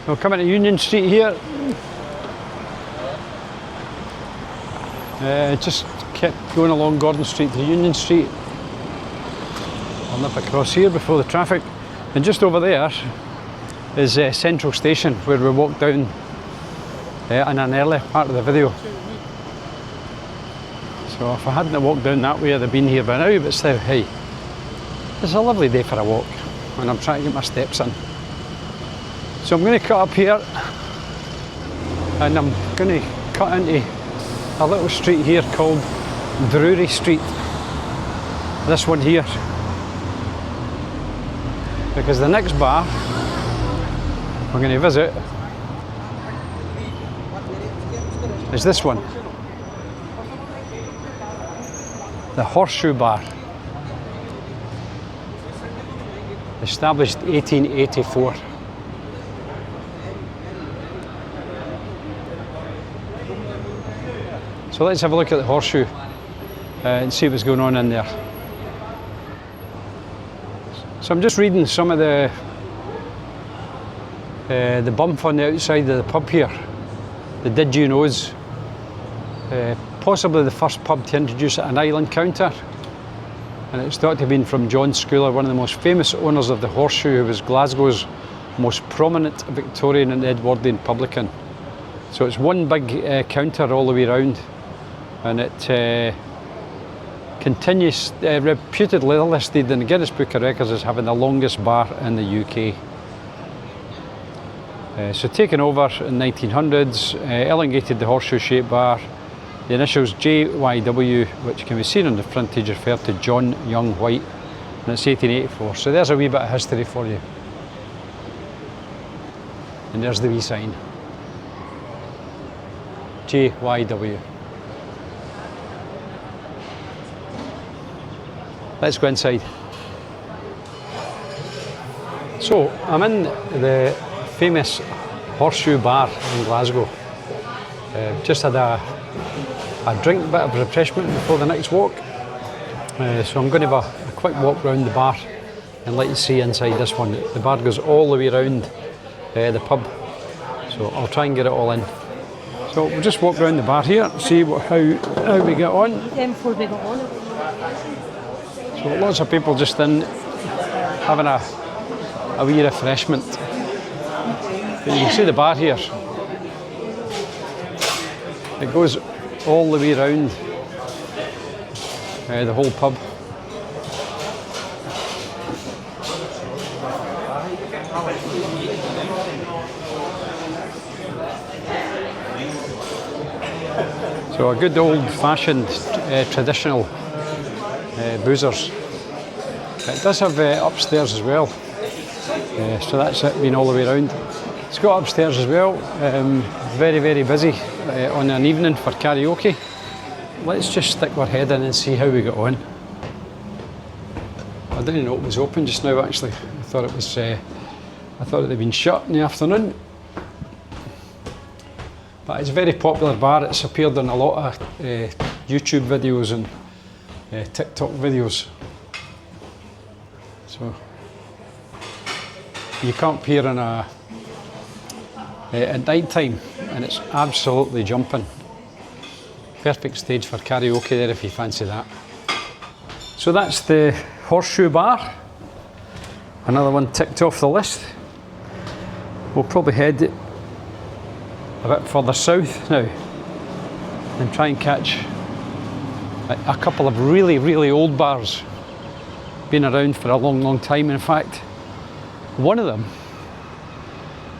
We'll come into Union Street here. Just kept going along Gordon Street to Union Street. I'll nip across here before the traffic. And just over there is Central Station, where we walked down in an earlier part of the video. So if I hadn't walked down that way, I'd have been here by now, but still, hey, it's a lovely day for a walk, and I'm trying to get my steps in. So I'm going to cut up here, and I'm going to cut into a little street here called Drury Street. This one here. Because the next bar we're going to visit is this one. The Horseshoe Bar. Established 1884. So let's have a look at the Horseshoe and see what's going on in there. So I'm just reading some of the bump on the outside of the pub here. The Did You Knows. Possibly the first pub to introduce an island counter. And it's thought to have been from John Schuyler, one of the most famous owners of the Horseshoe, who was Glasgow's most prominent Victorian and Edwardian publican. So it's one big counter all the way around. And it continues, reputedly listed in the Guinness Book of Records as having the longest bar in the UK. So taken over in the 1900s, elongated the horseshoe-shaped bar. The initials JYW, which can be seen on the frontage, refer to John Young White, and it's 1884. So there's a wee bit of history for you. And there's the wee sign. JYW. Let's go inside. So I'm in the famous Horseshoe Bar in Glasgow. Just had a drink, bit of refreshment before the next walk. So I'm going to have a quick walk around the bar and let you see inside this one. The bar goes all the way around the pub, so I'll try and get it all in. So we'll just walk around the bar here, see how we get on. So lots of people just in having a wee refreshment. But you can see the bar here. It goes all the way around the whole pub. So a good old-fashioned traditional boozers. It does have upstairs as well, so that's it, been all the way around. It's got upstairs as well, very, very busy on an evening for karaoke. Let's just stick our head in and see how we get on. I didn't know it was open just now actually. I thought it was, I thought it had been shut in the afternoon. But it's a very popular bar. It's appeared in a lot of YouTube videos and TikTok videos. So you come up here at night time and it's absolutely jumping. Perfect stage for karaoke there if you fancy that. So that's the Horseshoe Bar. Another one ticked off the list. We'll probably head a bit further south now and try and catch a couple of really, really old bars. Been around for a long, long time. In fact, one of them,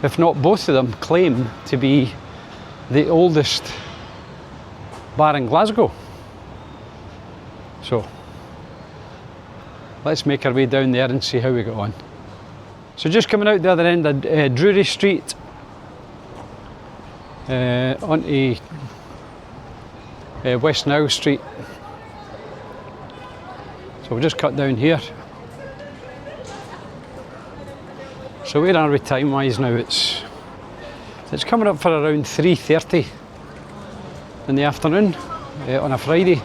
if not both of them, claim to be the oldest bar in Glasgow. So let's make our way down there and see how we get on. So just coming out the other end of Drury Street onto West Nile Street. So we'll just cut down here. So where are we time wise now? It's coming up for around 3:30 in the afternoon on a Friday.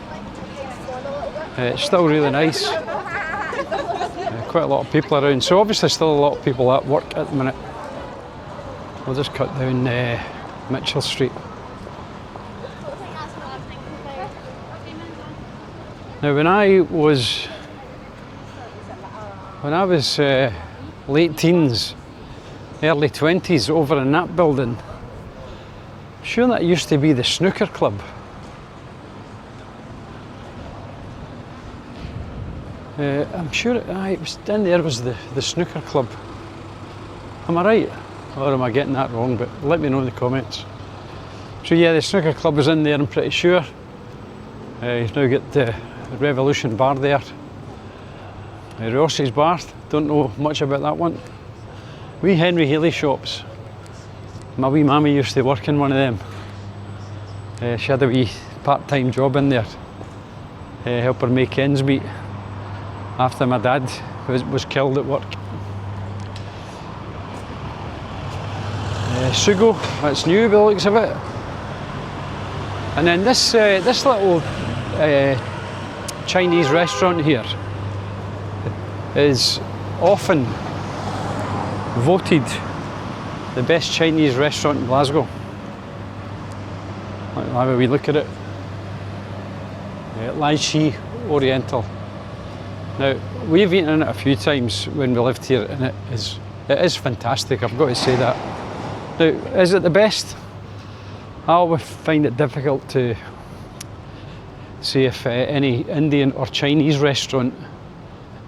It's still really nice. Quite a lot of people around, so obviously still a lot of people at work at the minute. We'll just cut down Mitchell Street. Now when I was late teens, early 20s, over in that building, I'm sure that used to be the snooker club. I'm sure it was in there was the snooker club. Am I right? Or am I getting that wrong? But let me know in the comments. So yeah, the snooker club was in there, I'm pretty sure. You've now got the Revolution Bar there. Horseshoe Bar, don't know much about that one. Wee Henry Haley shops. My wee mammy used to work in one of them. She had a wee part-time job in there. Help her make ends meet after my dad was killed at work. Sugo, that's new by the looks of it. And then this little Chinese restaurant here is often voted the best Chinese restaurant in Glasgow. I'll have a wee look at it. Lai Chi Oriental. Now, we've eaten in it a few times when we lived here, and it is fantastic, I've got to say that. Now, is it the best? I always find it difficult to say if any Indian or Chinese restaurant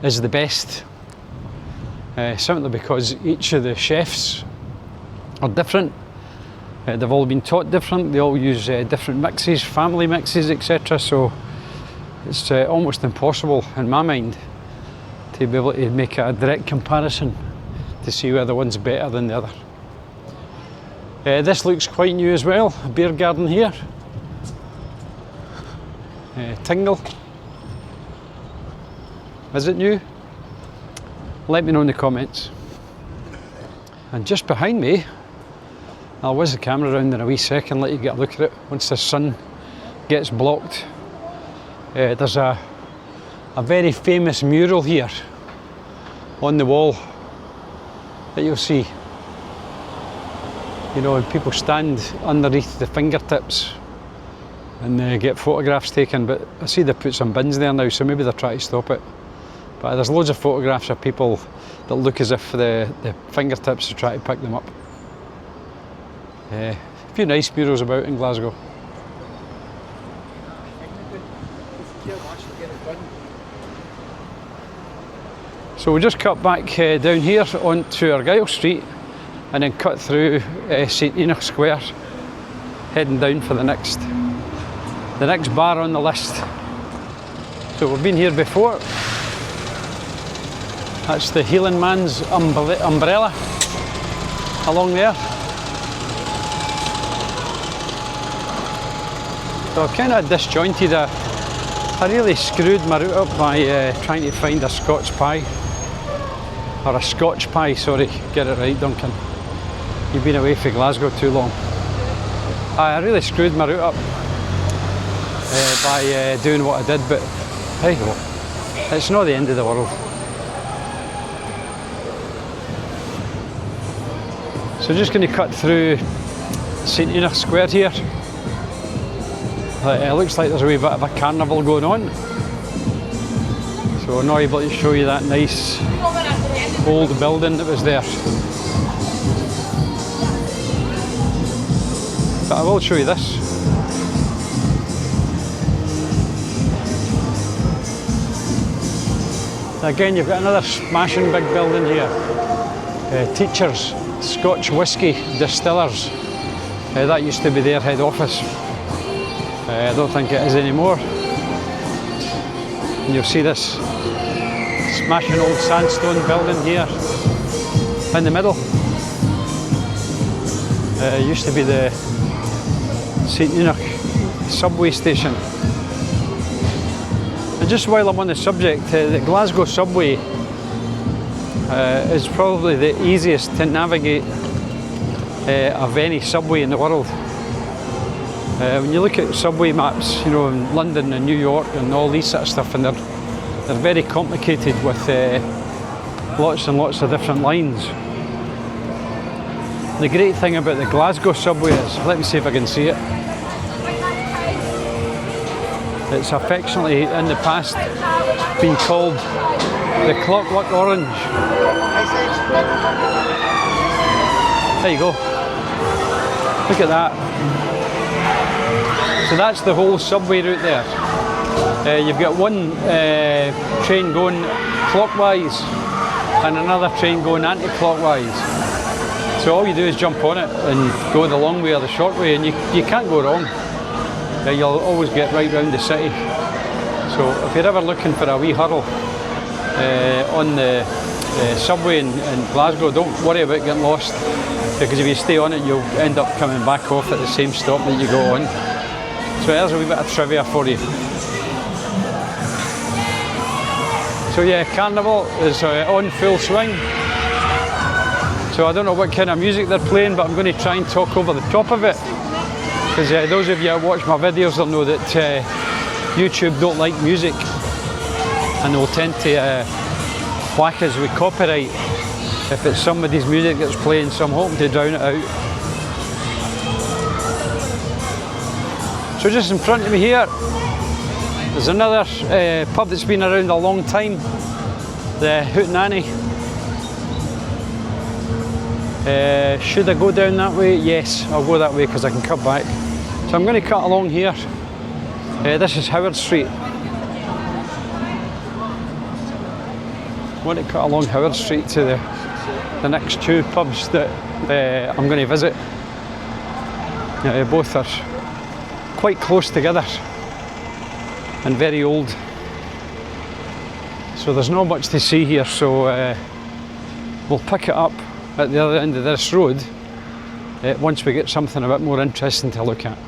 is the best, simply because each of the chefs are different. They've all been taught different, they all use different mixes, family mixes, etc. So it's almost impossible in my mind to be able to make a direct comparison to see whether one's better than the other. This looks quite new as well, a beer garden here. Tingle. Is it new? Let me know in the comments. And just behind me, I'll whiz the camera around in a wee second, let you get a look at it once the sun gets blocked. There's a very famous mural here on the wall that you'll see. You know, when people stand underneath the fingertips and get photographs taken, but I see they put some bins there now, so maybe they're trying to stop it. But there's loads of photographs of people that look as if the fingertips are trying to pick them up. A few nice murals about in Glasgow. So we'll just cut back down here onto Argyle Street and then cut through St Enoch Square, heading down for the next bar on the list. So we've been here before. That's the Healing Man's umbrella along there. So I've kind of disjointed I really screwed my route up by trying to find a Scotch pie. Or a Scotch pie, sorry, get it right, Duncan. You've been away from Glasgow too long. I really screwed my route up by doing what I did, but hey ho, it's not the end of the world. So just going to cut through St Enoch Square here. It looks like there's a wee bit of a carnival going on. So I'm not able to show you that nice old building that was there. But I will show you this. Again, you've got another smashing big building here. Teachers Scotch Whiskey, distillers. That used to be their head office. I don't think it is anymore. And you'll see this smashing old sandstone building here in the middle. It used to be the St Enoch subway station. And just while I'm on the subject, the Glasgow subway is probably the easiest to navigate of any subway in the world. When you look at subway maps, you know, in London and New York and all these sort of stuff, and they're very complicated with lots and lots of different lines. The great thing about the Glasgow subway is, let me see if I can see it. It's affectionately in the past been called the Clockwork Orange. There you go. Look at that. So that's the whole subway route there. You've got one train going clockwise and another train going anti-clockwise. So all you do is jump on it and go the long way or the short way, and you can't go wrong. You'll always get right round the city. So if you're ever looking for a wee huddle on the subway in Glasgow, don't worry about getting lost, because if you stay on it, you'll end up coming back off at the same stop that you go on. So there's a wee bit of trivia for you. So yeah, Carnival is on full swing. So I don't know what kind of music they're playing, but I'm going to try and talk over the top of it. Because those of you that watch my videos will know that YouTube don't like music, and they'll tend to whack us with copyright if it's somebody's music that's playing, so I'm hoping to drown it out. So just in front of me here, there's another pub that's been around a long time, the Hootenanny. Should I go down that way? Yes, I'll go that way because I can cut back. So I'm going to cut along here. This is Howard Street. I want to cut along Howard Street to the next two pubs that I'm going to visit. Both are quite close together and very old. So there's not much to see here, so we'll pick it up at the other end of this road once we get something a bit more interesting to look at.